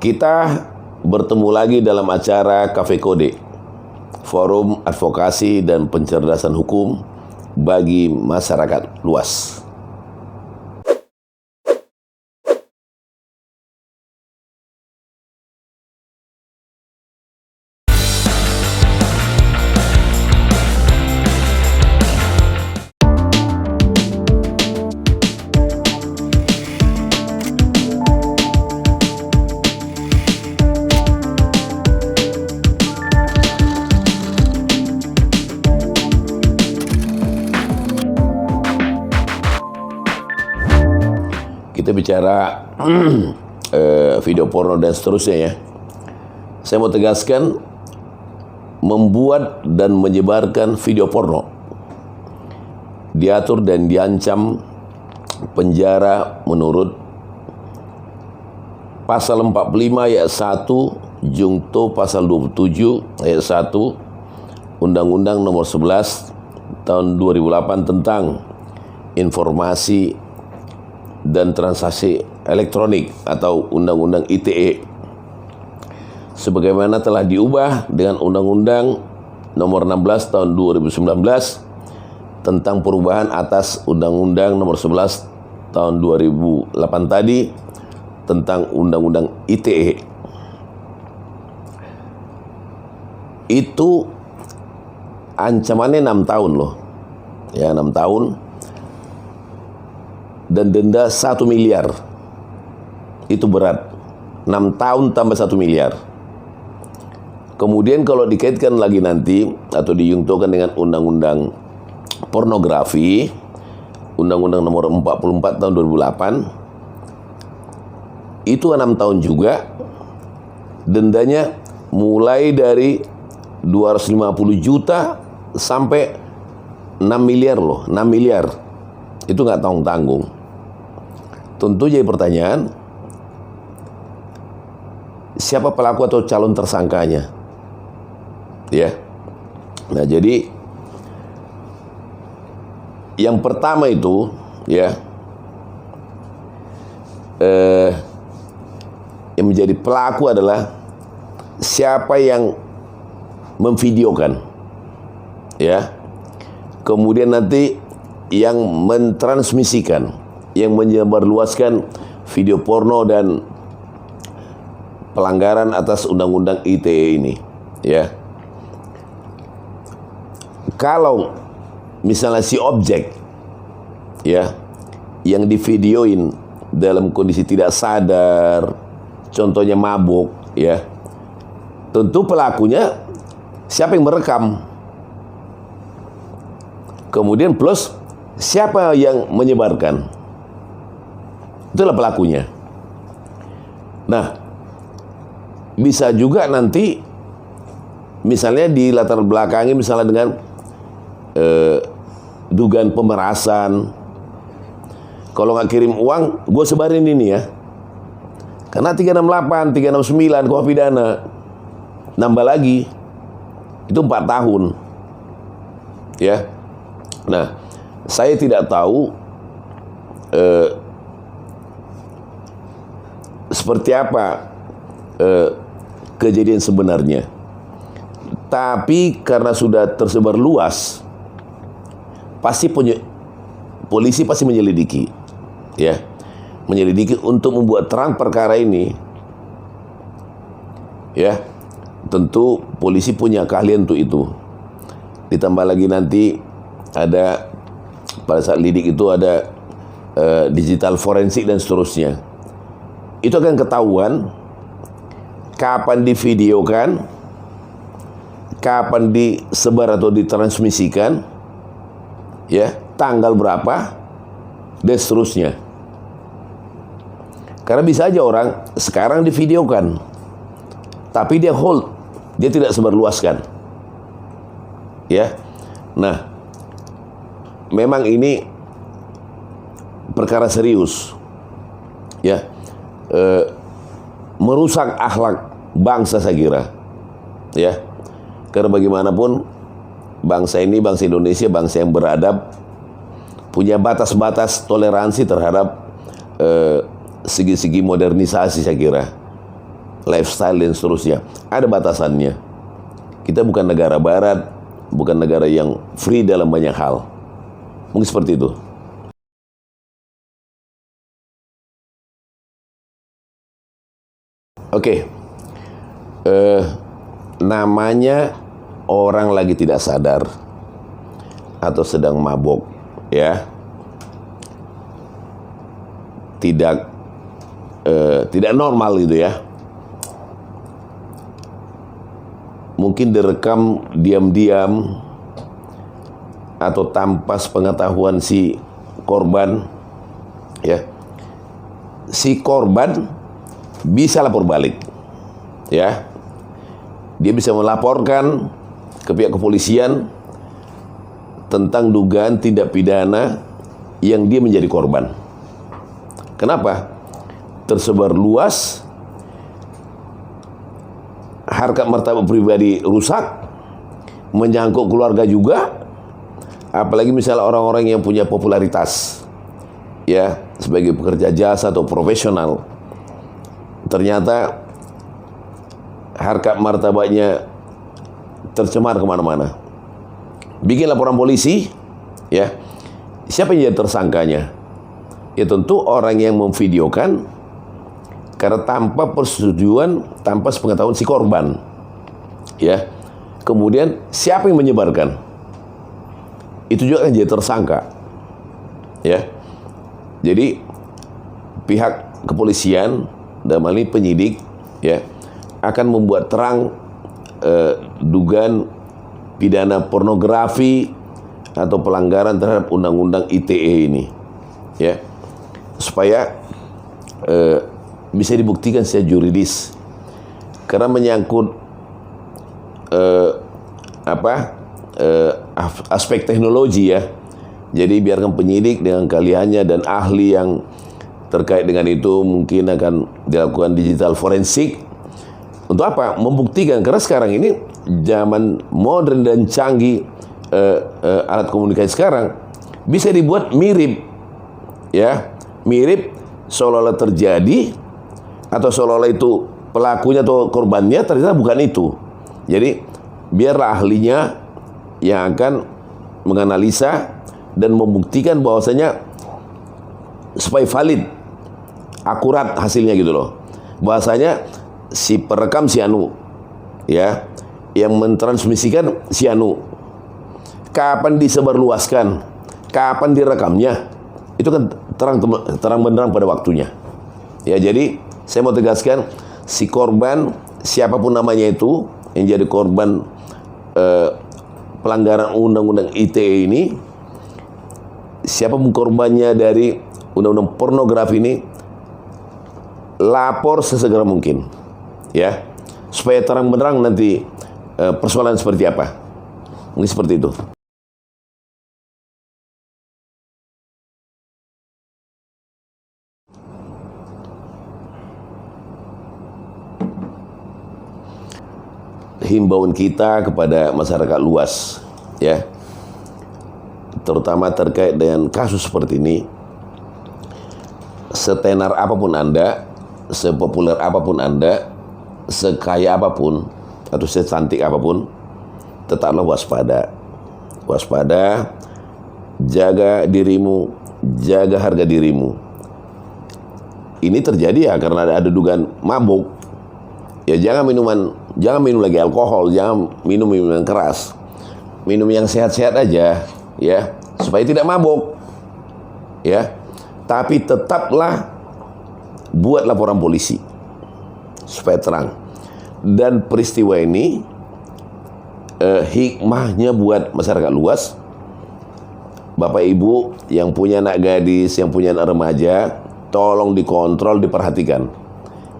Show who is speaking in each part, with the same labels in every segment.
Speaker 1: Kita bertemu lagi dalam acara Cafe Kode, forum advokasi dan pencerdasan hukum bagi masyarakat luas. Kita bicara video porno dan seterusnya ya. Saya mau tegaskan, membuat dan menyebarkan video porno diatur dan diancam penjara menurut pasal 45 ayat 1 Jungto pasal 27 ayat 1 Undang-Undang nomor 11 tahun 2008 tentang informasi dan transaksi elektronik atau Undang-Undang ITE, sebagaimana telah diubah dengan Undang-Undang nomor 16 tahun 2019 tentang perubahan atas Undang-Undang nomor 11 tahun 2008 tadi tentang Undang-Undang ITE. Itu ancamannya 6 tahun loh. Ya, 6 tahun. Dan denda 1 miliar. Itu berat. 6 tahun tambah 1 miliar. Kemudian kalau dikaitkan lagi nanti atau dijungtokan dengan undang-undang pornografi, Undang-Undang nomor 44 tahun 2008, itu 6 tahun juga. Dendanya mulai dari 250 juta sampai 6 miliar loh, 6 miliar. Itu nggak tanggung-tanggung. Tentu jadi pertanyaan, siapa pelaku atau calon tersangkanya? Ya. Nah, jadi yang pertama itu ya, yang menjadi pelaku adalah siapa yang memvideokan, ya. Kemudian nanti yang mentransmisikan, yang menyebarluaskan video porno dan pelanggaran atas Undang-Undang ITE ini, ya. Kalau misalnya si objek, ya, yang divideoin dalam kondisi tidak sadar, contohnya mabuk, ya, tentu pelakunya siapa yang merekam, kemudian plus siapa yang menyebarkan. Itulah pelakunya. Nah, bisa juga nanti misalnya di latar belakangi misalnya dengan dugaan pemerasan. Kalau nggak kirim uang, gue sebarin ini ya. Karena 368, 369 kuhap pidana. Nambah lagi. Itu 4 tahun. Ya. Nah, saya tidak tahu seperti apa kejadian sebenarnya. Tapi karena sudah tersebar luas, pasti polisi pasti menyelidiki, ya, menyelidiki untuk membuat terang perkara ini, ya. Tentu polisi punya keahlian untuk itu. Ditambah lagi nanti ada pada saat lidik itu ada digital forensik dan seterusnya. Itu akan ketahuan kapan divideokan, kapan disebar atau ditransmisikan, ya, tanggal berapa, dan seterusnya. Karena bisa aja orang sekarang divideokan, tapi dia hold, dia tidak sebarluaskan, ya. Nah, memang ini perkara serius, ya. Merusak akhlak bangsa saya kira, ya. Karena bagaimanapun bangsa ini, bangsa Indonesia, bangsa yang beradab, punya batas-batas toleransi terhadap segi-segi modernisasi saya kira. lifestyle dan seterusnya. Ada batasannya. Kita bukan negara barat, bukan negara yang free dalam banyak hal. Mungkin seperti itu. Oke. Namanya orang lagi tidak sadar atau sedang mabok, ya. Tidak normal gitu ya. Mungkin direkam diam-diam atau tanpa sepengetahuan si korban, ya. Si korban bisa lapor balik, ya. Dia bisa melaporkan ke pihak kepolisian tentang dugaan tindak pidana yang dia menjadi korban. Kenapa? Tersebar luas, harkat martabat pribadi rusak, menyangkut keluarga juga, apalagi misalnya orang-orang yang punya popularitas, ya, sebagai pekerja jasa atau profesional, ternyata harkat martabatnya tercemar kemana-mana. Bikin laporan polisi, ya. Siapa yang jadi tersangkanya? Ya tentu orang yang memvideokan, karena tanpa persetujuan, tanpa sepengetahuan si korban, ya. Kemudian siapa yang menyebarkan? Itu juga kan jadi tersangka, ya. Jadi pihak kepolisian dalam hal ini penyidik, ya, akan membuat terang dugaan pidana pornografi atau pelanggaran terhadap undang-undang ITE ini, ya, supaya bisa dibuktikan secara juridis, karena menyangkut aspek teknologi, ya. Jadi biarkan penyidik dengan keahliannya dan ahli yang terkait dengan itu mungkin akan dilakukan digital forensik. Untuk apa? Membuktikan, karena sekarang ini zaman modern dan canggih, alat komunikasi sekarang bisa dibuat mirip, ya, mirip seolah-olah terjadi atau seolah-olah itu pelakunya atau korbannya, ternyata bukan itu. Jadi biarlah ahlinya yang akan menganalisa dan membuktikan bahwasanya supaya valid, akurat hasilnya gitu loh. Bahasanya si perekam si anu, ya, yang mentransmisikan si anu, kapan disebarluaskan, kapan direkamnya, itu kan terang benderang pada waktunya. Ya, jadi saya mau tegaskan, si korban siapapun namanya itu yang jadi korban pelanggaran undang-undang ITE ini, siapapun korbannya dari undang-undang pornografi ini, lapor sesegera mungkin, ya, supaya terang benderang nanti persoalan seperti apa. Mungkin seperti itu. Himbauan kita kepada masyarakat luas, ya, terutama terkait dengan kasus seperti ini. Setenar apapun Anda, sepopuler apapun Anda, sekaya apapun atau secantik apapun, tetaplah waspada. Waspada, jaga dirimu, jaga harga dirimu. Ini terjadi ya karena ada dugaan mabuk. Ya jangan minum lagi alkohol, jangan minum minuman keras. Minum yang sehat-sehat aja, ya, supaya tidak mabuk. Ya. Tapi tetaplah buat laporan polisi supaya terang. Dan peristiwa ini hikmahnya buat masyarakat luas. Bapak Ibu yang punya anak gadis, yang punya anak remaja, tolong dikontrol, diperhatikan,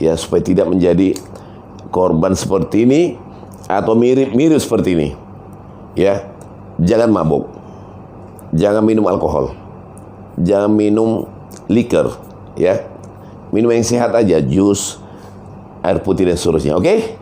Speaker 1: ya, supaya tidak menjadi korban seperti ini atau mirip-mirip seperti ini. Ya, jangan mabuk, jangan minum alkohol, jangan minum liquor, ya, minum yang sehat aja, jus, air putih dan seterusnya. Oke?